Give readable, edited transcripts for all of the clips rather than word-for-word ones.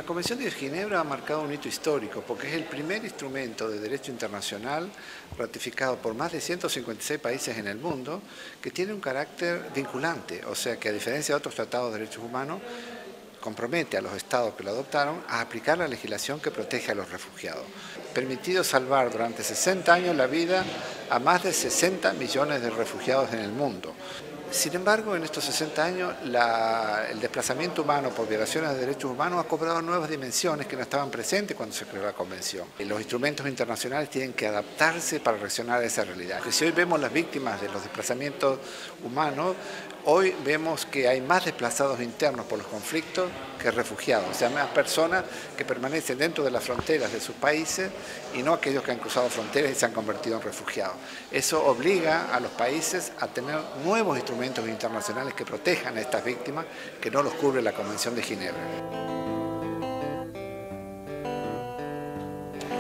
La Convención de Ginebra ha marcado un hito histórico porque es el primer instrumento de derecho internacional ratificado por más de 156 países en el mundo que tiene un carácter vinculante, o sea que a diferencia de otros tratados de derechos humanos, compromete a los estados que lo adoptaron a aplicar la legislación que protege a los refugiados. Permitido salvar durante 60 años la vida a más de 60 millones de refugiados en el mundo. Sin embargo, en estos 60 años, el desplazamiento humano por violaciones de derechos humanos ha cobrado nuevas dimensiones que no estaban presentes cuando se creó la Convención. Los instrumentos internacionales tienen que adaptarse para reaccionar a esa realidad. Porque si hoy vemos las víctimas de los desplazamientos humanos, hoy vemos que hay más desplazados internos por los conflictos que refugiados, o sea, más personas que permanecen dentro de las fronteras de sus países y no aquellos que han cruzado fronteras y se han convertido en refugiados. Eso obliga a los países a tener nuevos instrumentos internacionales que protejan a estas víctimas que no los cubre la Convención de Ginebra.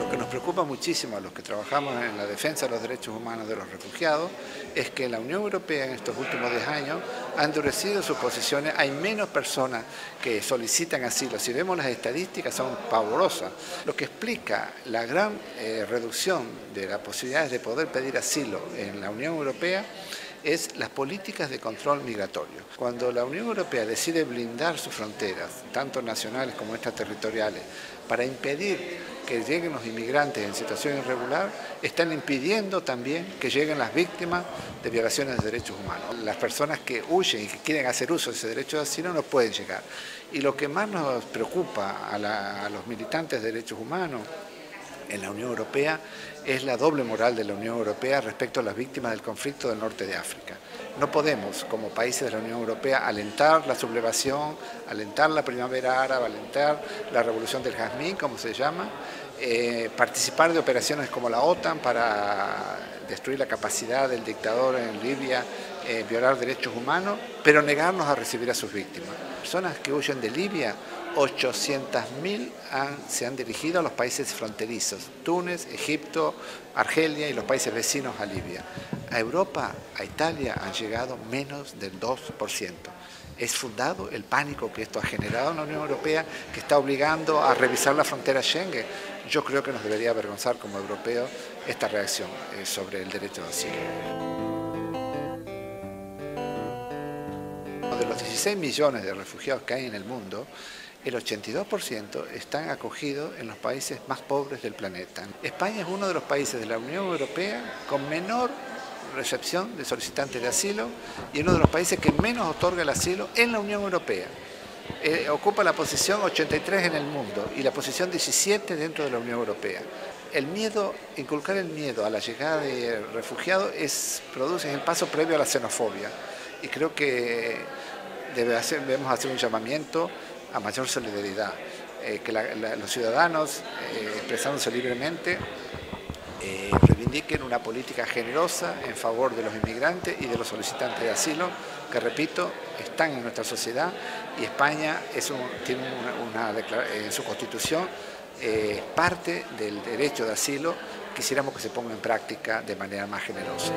Lo que nos preocupa muchísimo a los que trabajamos en la defensa de los derechos humanos de los refugiados es que la Unión Europea en estos últimos 10 años ha endurecido sus posiciones, hay menos personas que solicitan asilo. Si vemos las estadísticas son pavorosas, lo que explica la gran reducción de las posibilidades de poder pedir asilo en la Unión Europea es las políticas de control migratorio. Cuando la Unión Europea decide blindar sus fronteras, tanto nacionales como extraterritoriales, para impedir que lleguen los inmigrantes en situación irregular, están impidiendo también que lleguen las víctimas de violaciones de derechos humanos. Las personas que huyen y que quieren hacer uso de ese derecho de asilo no pueden llegar. Y lo que más nos preocupa a los militantes de derechos humanos en la Unión Europea es la doble moral de la Unión Europea respecto a las víctimas del conflicto del norte de África. No podemos, como países de la Unión Europea, alentar la sublevación, alentar la primavera árabe, alentar la revolución del jazmín, como se llama, participar de operaciones como la OTAN para destruir la capacidad del dictador en Libia, violar derechos humanos, pero negarnos a recibir a sus víctimas. Personas que huyen de Libia, 800.000 se han dirigido a los países fronterizos, Túnez, Egipto, Argelia y los países vecinos a Libia. A Europa, a Italia han llegado menos del 2%. Es fundado el pánico que esto ha generado en la Unión Europea, que está obligando a revisar la frontera Schengen. Yo creo que nos debería avergonzar como europeos esta reacción sobre el derecho de asilo. De los 16 millones de refugiados que hay en el mundo, el 82% están acogidos en los países más pobres del planeta. España es uno de los países de la Unión Europea con menor recepción de solicitantes de asilo y uno de los países que menos otorga el asilo en la Unión Europea. Ocupa la posición 83 en el mundo y la posición 17 dentro de la Unión Europea. El miedo, inculcar el miedo a la llegada de refugiados produce el paso previo a la xenofobia y creo que debemos hacer un llamamiento a mayor solidaridad, que los ciudadanos, expresándose libremente, reivindiquen una política generosa en favor de los inmigrantes y de los solicitantes de asilo, que repito, están en nuestra sociedad y España tiene en su constitución parte del derecho de asilo. Quisiéramos que se ponga en práctica de manera más generosa.